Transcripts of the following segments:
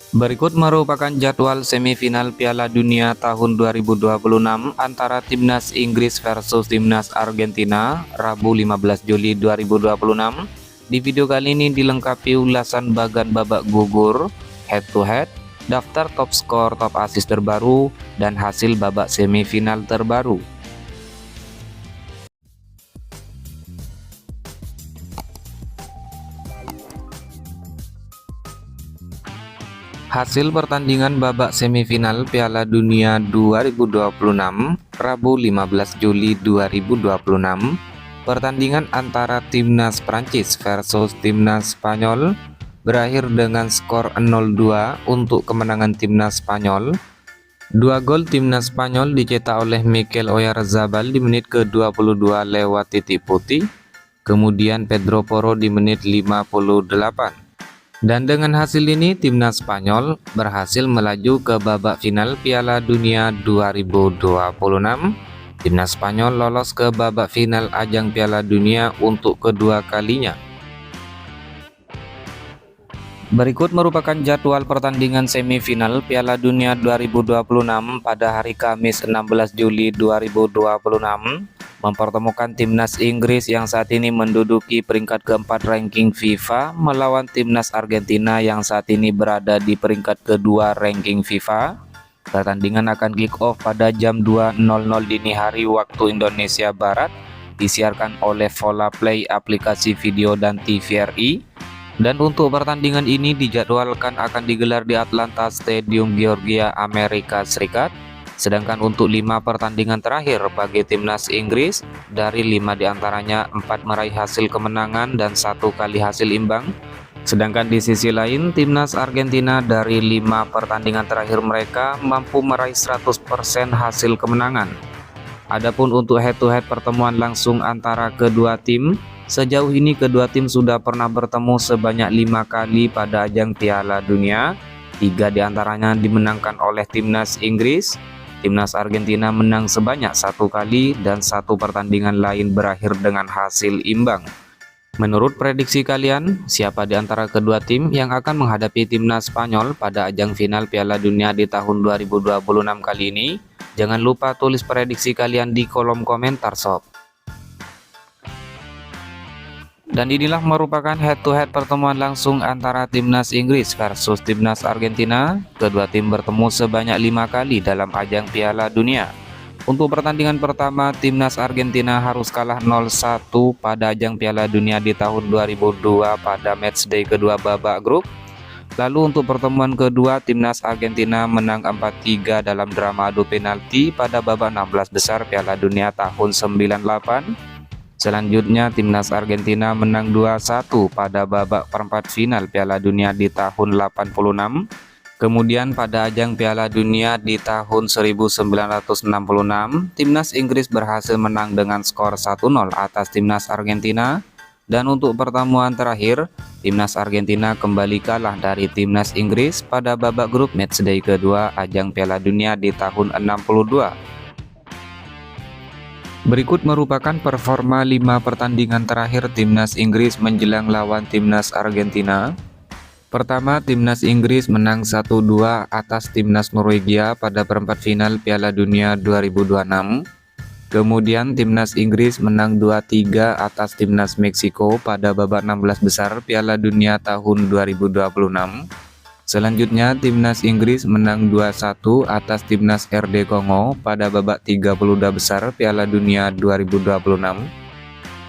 Berikut merupakan jadwal semifinal Piala Dunia tahun 2026 antara Timnas Inggris versus Timnas Argentina, Rabu 15 Juli 2026. Di video kali ini dilengkapi ulasan bagan babak gugur, head to head, daftar top skor, top assist terbaru, dan hasil babak semifinal terbaru. Hasil pertandingan babak semifinal Piala Dunia 2026, Rabu 15 Juli 2026. Pertandingan antara Timnas Prancis versus Timnas Spanyol berakhir dengan skor 0-2 untuk kemenangan Timnas Spanyol. Dua gol Timnas Spanyol dicetak oleh Mikel Oyarzabal di menit ke-22 lewat titik putih, kemudian Pedro Porro di menit 58. Dan dengan hasil ini Timnas Spanyol berhasil melaju ke babak final Piala Dunia 2026. Timnas Spanyol lolos ke babak final ajang Piala Dunia untuk kedua kalinya. Berikut merupakan jadwal pertandingan semifinal Piala Dunia 2026 pada hari Kamis 16 Juli 2026. Mempertemukan Timnas Inggris yang saat ini menduduki peringkat keempat ranking FIFA melawan Timnas Argentina yang saat ini berada di peringkat kedua ranking FIFA. Pertandingan akan kick off pada jam 2.00 dini hari waktu Indonesia Barat, disiarkan oleh Volaplay aplikasi video dan TVRI. Dan untuk pertandingan ini dijadwalkan akan digelar di Atlanta Stadium, Georgia, Amerika Serikat. Sedangkan untuk 5 pertandingan terakhir bagi Timnas Inggris, dari 5 diantaranya 4 meraih hasil kemenangan dan 1 kali hasil imbang. Sedangkan di sisi lain, Timnas Argentina dari 5 pertandingan terakhir mereka mampu meraih 100% hasil kemenangan. Adapun untuk head-to-head pertemuan langsung antara kedua tim, sejauh ini kedua tim sudah pernah bertemu sebanyak 5 kali pada ajang Piala Dunia. 3 diantaranya dimenangkan oleh Timnas Inggris. Timnas Argentina menang sebanyak 1 kali dan 1 pertandingan lain berakhir dengan hasil imbang. Menurut prediksi kalian, siapa di antara kedua tim yang akan menghadapi Timnas Spanyol pada ajang final Piala Dunia di tahun 2026 kali ini? Jangan lupa tulis prediksi kalian di kolom komentar sob. Dan inilah merupakan head-to-head pertemuan langsung antara Timnas Inggris versus Timnas Argentina. Kedua tim bertemu sebanyak 5 kali dalam ajang Piala Dunia. Untuk pertandingan pertama, Timnas Argentina harus kalah 0-1 pada ajang Piala Dunia di tahun 2002 pada matchday kedua babak grup. Lalu untuk pertemuan kedua, Timnas Argentina menang 4-3 dalam drama adu penalti pada babak 16 besar Piala Dunia tahun 98. Selanjutnya, Timnas Argentina menang 2-1 pada babak perempat final Piala Dunia di tahun 86. Kemudian pada ajang Piala Dunia di tahun 1966, Timnas Inggris berhasil menang dengan skor 1-0 atas Timnas Argentina. Dan untuk pertemuan terakhir, Timnas Argentina kembali kalah dari Timnas Inggris pada babak grup matchday kedua ajang Piala Dunia di tahun 62. Berikut merupakan performa 5 pertandingan terakhir Timnas Inggris menjelang lawan Timnas Argentina. Pertama, Timnas Inggris menang 1-2 atas Timnas Norwegia pada perempat final Piala Dunia 2026. Kemudian Timnas Inggris menang 2-3 atas Timnas Meksiko pada babak 16 besar Piala Dunia tahun 2026. Selanjutnya, Timnas Inggris menang 2-1 atas Timnas RD Kongo pada babak 32 besar Piala Dunia 2026.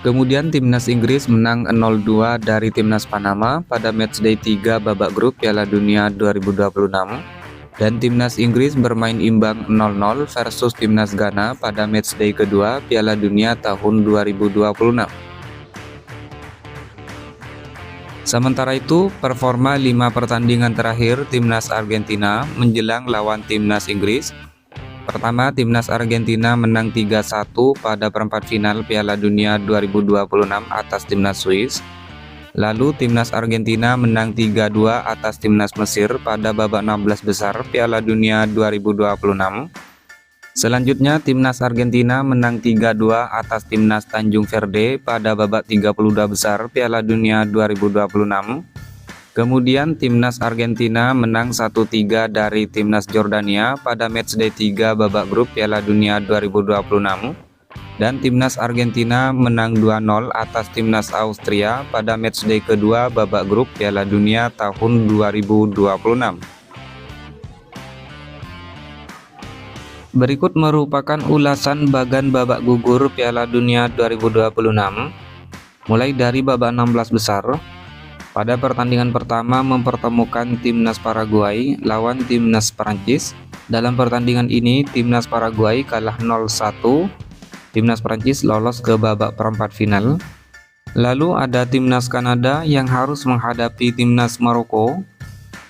Kemudian Timnas Inggris menang 0-2 dari Timnas Panama pada matchday 3 babak grup Piala Dunia 2026. Dan Timnas Inggris bermain imbang 0-0 versus Timnas Ghana pada matchday kedua Piala Dunia tahun 2026. Sementara itu, performa 5 pertandingan terakhir Timnas Argentina menjelang lawan Timnas Inggris. Pertama, Timnas Argentina menang 3-1 pada perempat final Piala Dunia 2026 atas Timnas Swiss. Lalu Timnas Argentina menang 3-2 atas Timnas Mesir pada babak 16 besar Piala Dunia 2026. Selanjutnya, Timnas Argentina menang 3-2 atas Timnas Tanjung Verde pada babak 32 besar Piala Dunia 2026. Kemudian timnas Argentina menang 1-3 dari timnas Jordania pada matchday 3 babak grup Piala Dunia 2026. Dan timnas Argentina menang 2-0 atas timnas Austria pada matchday kedua babak grup Piala Dunia tahun 2026. Berikut merupakan ulasan bagan babak gugur Piala Dunia 2026, mulai dari babak 16 besar. Pada pertandingan pertama mempertemukan timnas Paraguay lawan timnas Prancis. Dalam pertandingan ini timnas Paraguay kalah 0-1. Timnas Prancis lolos ke babak perempat final. Lalu ada timnas Kanada yang harus menghadapi timnas Maroko.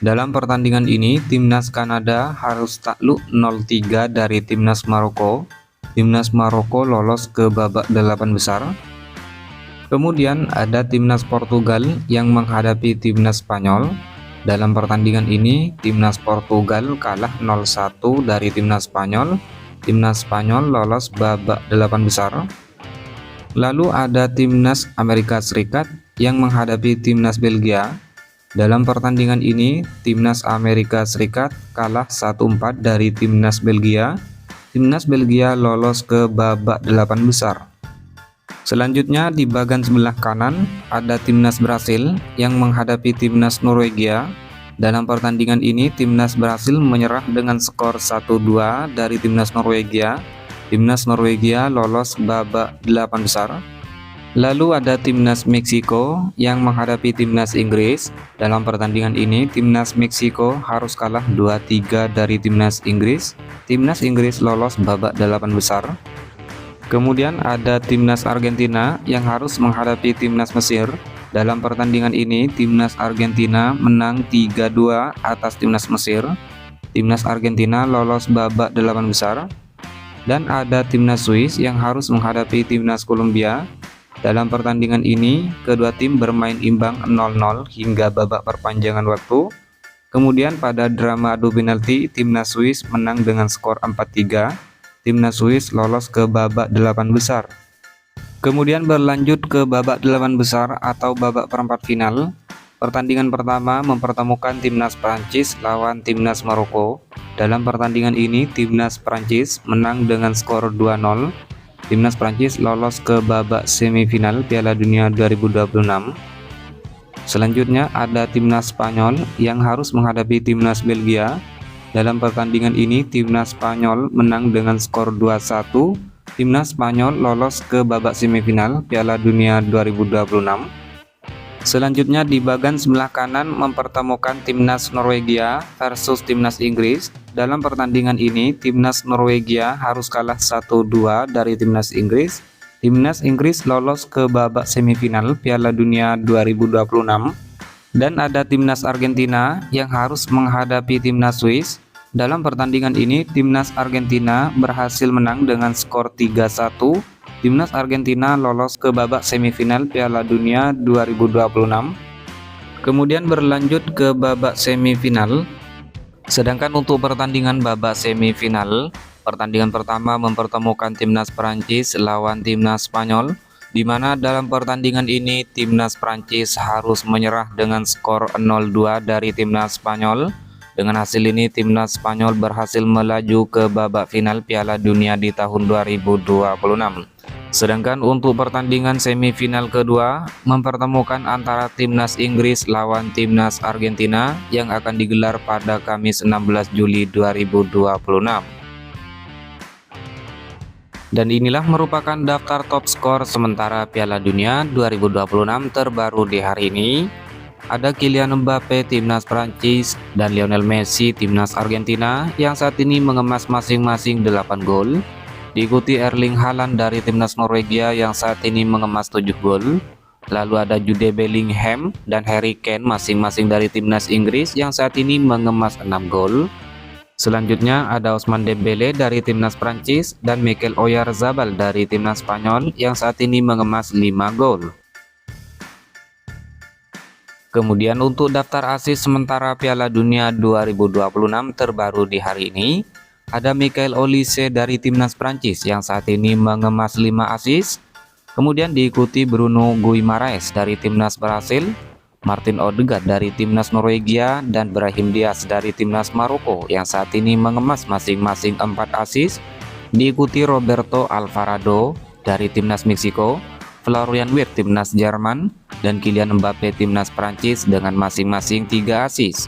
Dalam pertandingan ini timnas Kanada harus takluk 0-3 dari timnas Maroko. Timnas Maroko lolos ke babak 8 besar. Kemudian ada timnas Portugal yang menghadapi timnas Spanyol. Dalam pertandingan ini timnas Portugal kalah 0-1 dari timnas Spanyol. Timnas Spanyol lolos babak 8 besar. Lalu ada timnas Amerika Serikat yang menghadapi timnas Belgia. Dalam pertandingan ini timnas Amerika Serikat kalah 1-4 dari timnas Belgia. Timnas Belgia lolos ke babak 8 besar. Selanjutnya di bagian sebelah kanan ada timnas Brasil yang menghadapi timnas Norwegia. Dalam pertandingan ini timnas Brasil menyerah dengan skor 1-2 dari timnas Norwegia. Timnas Norwegia lolos babak 8 besar. Lalu ada timnas Meksiko yang menghadapi timnas Inggris. Dalam pertandingan ini timnas Meksiko harus kalah 2-3 dari timnas Inggris. Timnas Inggris lolos babak 8 besar. Kemudian ada timnas Argentina yang harus menghadapi timnas Mesir. Dalam pertandingan ini timnas Argentina menang 3-2 atas timnas Mesir. Timnas Argentina lolos babak 8 besar. Dan ada timnas Swiss yang harus menghadapi timnas Kolombia. Dalam pertandingan ini kedua tim bermain imbang 0-0 hingga babak perpanjangan waktu. Kemudian pada drama adu penalti timnas Swiss menang dengan skor 4-3. Timnas Swiss lolos ke babak 8 besar. Kemudian berlanjut ke babak 8 besar atau babak perempat final. Pertandingan pertama mempertemukan timnas Prancis lawan timnas Maroko. Dalam pertandingan ini timnas Prancis menang dengan skor 2-0. Timnas Prancis lolos ke babak semifinal Piala Dunia 2026. Selanjutnya ada timnas Spanyol yang harus menghadapi timnas Belgia. Dalam pertandingan ini timnas Spanyol menang dengan skor 2-1. Timnas Spanyol lolos ke babak semifinal Piala Dunia 2026. Selanjutnya di bagian sebelah kanan mempertemukan timnas Norwegia versus timnas Inggris. Dalam pertandingan ini timnas Norwegia harus kalah 1-2 dari timnas Inggris. Timnas Inggris lolos ke babak semifinal Piala Dunia 2026. Dan ada timnas Argentina yang harus menghadapi timnas Swiss. Dalam pertandingan ini timnas Argentina berhasil menang dengan skor 3-1. Timnas Argentina lolos ke babak semifinal Piala Dunia 2026. Kemudian berlanjut ke babak semifinal. Sedangkan untuk pertandingan babak semifinal, pertandingan pertama mempertemukan timnas Prancis lawan timnas Spanyol, di mana dalam pertandingan ini timnas Prancis harus menyerah dengan skor 0-2 dari timnas Spanyol. Dengan hasil ini timnas Spanyol berhasil melaju ke babak final Piala Dunia di tahun 2026. Sedangkan untuk pertandingan semifinal kedua mempertemukan antara timnas Inggris lawan timnas Argentina yang akan digelar pada Kamis 16 Juli 2026. Dan inilah merupakan daftar top skor sementara Piala Dunia 2026 terbaru di hari ini. Ada Kylian Mbappe timnas Prancis dan Lionel Messi timnas Argentina yang saat ini mengemas masing-masing 8 gol. Diikuti Erling Haaland dari timnas Norwegia yang saat ini mengemas 7 gol. Lalu ada Jude Bellingham dan Harry Kane masing-masing dari timnas Inggris yang saat ini mengemas 6 gol. Selanjutnya ada Ousmane Dembele dari timnas Prancis dan Mikel Oyarzabal dari timnas Spanyol yang saat ini mengemas 5 gol. Kemudian untuk daftar assist sementara Piala Dunia 2026 terbaru di hari ini, ada Michael Olise dari timnas Prancis yang saat ini mengemas 5 assist. Kemudian diikuti Bruno Guimaraes dari timnas Brasil, Martin Odegaard dari timnas Norwegia, dan Brahim Diaz dari timnas Maroko yang saat ini mengemas masing-masing 4 assist, diikuti Roberto Alvarado dari timnas Meksiko, Florian Wirtz timnas Jerman, dan Kylian Mbappe timnas Prancis dengan masing-masing 3 assist.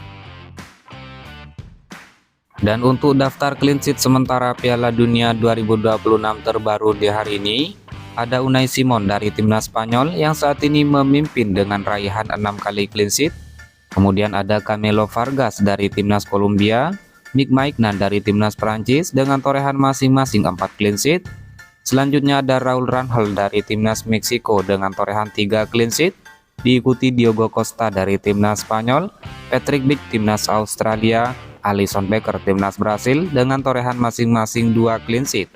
Dan untuk daftar clean sheet sementara Piala Dunia 2026 terbaru di hari ini, ada Unai Simon dari timnas Spanyol yang saat ini memimpin dengan raihan 6 kali clean sheet. Kemudian ada Camilo Vargas dari timnas Kolombia, Mike Maignan dari timnas Prancis dengan torehan masing-masing 4 clean sheet. Selanjutnya ada Raul Rangel dari timnas Meksiko dengan torehan 3 clean sheet, diikuti Diogo Costa dari timnas Spanyol, Patrick Schick timnas Australia, Alisson Becker timnas Brasil dengan torehan masing-masing 2 clean sheet.